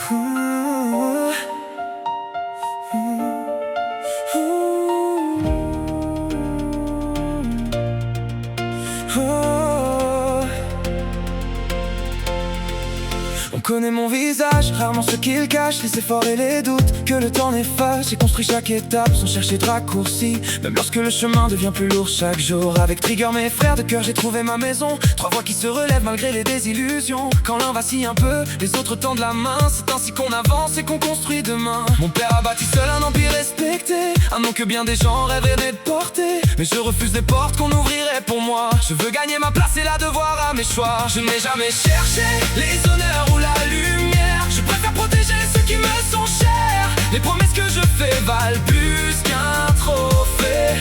Ouh, oh. On connaît mon visage, rarement ce qu'il cache, les efforts et les doutes que le temps n'efface. J'ai construit chaque étape sans chercher de raccourci, même lorsque le chemin devient plus lourd chaque jour. Avec Trigger, mes frères de cœur, j'ai trouvé ma maison. Trois voix qui se relèvent malgré les désillusions. Quand l'un vacille un peu, les autres tendent la main. C'est ainsi qu'on avance et qu'on construit demain. Mon père a bâti seul un empire respecté, un nom que bien des gens rêveraient de porter. Mais je refuse les portes qu'on ouvrirait pour moi. Je veux gagner ma place et la devoir à mes choix. Je n'ai jamais cherché les honneurs ou la lumière. Je préfère protéger ceux qui me sont chers. Les promesses que je fais valent plus qu'un trophée,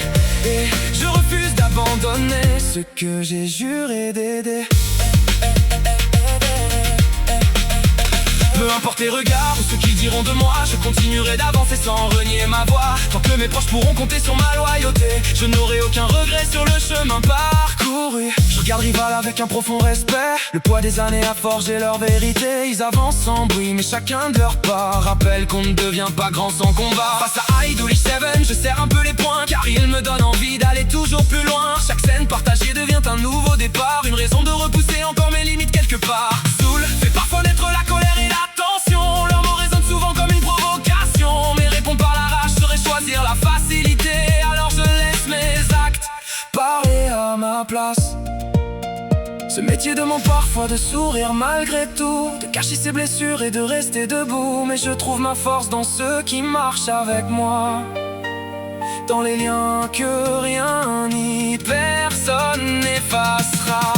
et je refuse d'abandonner ce que j'ai juré d'aider. Peu importe les regards ou ce qu'ils diront de moi, je continuerai d'avancer sans renier ma voix. Tant que mes proches pourront compter sur ma loyauté, je n'aurai aucun regret sur le chemin parcouru. Je regarde Rival avec un profond respect. Le poids des années a forgé leur vérité. Ils avancent sans bruit mais chacun de leur part rappelle qu'on ne devient pas grand sans combat. Face à Idolish 7, je serre un peu les poings, car il me donne envie d'aller toujours plus loin. Chaque scène partagée devient un nouveau départ, une raison de repousser encore mes limites quelque part. Soul fait parfois naître la colère et la tension. Leurs mots résonnent souvent comme une provocation, mais répondre par la rage serait choisir la facilité. Alors je laisse mes actes parler à ma place. Ce métier demande parfois de sourire malgré tout, de cacher ses blessures et de rester debout. Mais je trouve ma force dans ceux qui marchent avec moi, dans les liens que rien ni personne n'effacera.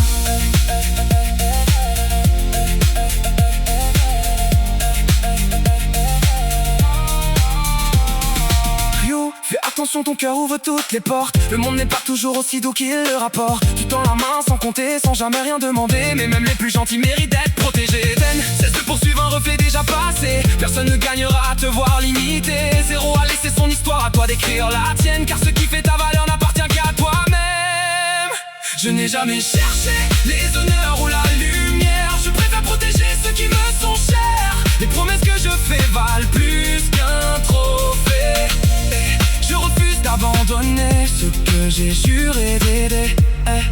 Fais attention, ton cœur ouvre toutes les portes. Le monde n'est pas toujours aussi doux qu'il le rapporte. Tu tends la main sans compter, sans jamais rien demander, mais même les plus gentils méritent d'être protégés. Cesse de poursuivre un reflet déjà passé. Personne ne gagnera à te voir limité. Zéro à laisser son histoire, à toi d'écrire la tienne, car ce qui fait ta valeur n'appartient qu'à toi-même. Je n'ai jamais cherché les honneurs ou la lumière. Je préfère protéger ceux qui me sont chers. Les promesses que je fais valent plus qu'un trophée. Je refuse d'abandonner ce que j'ai juré d'aider. Avec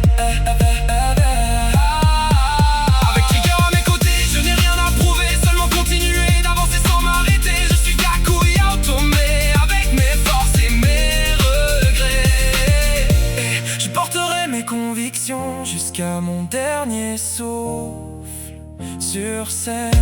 Trigger à mes côtés, je n'ai rien à prouver, seulement continuer d'avancer sans m'arrêter. Je suis Gaku Yaotome, avec mes forces et mes regrets. Et je porterai mes convictions jusqu'à mon dernier souffle sur scène.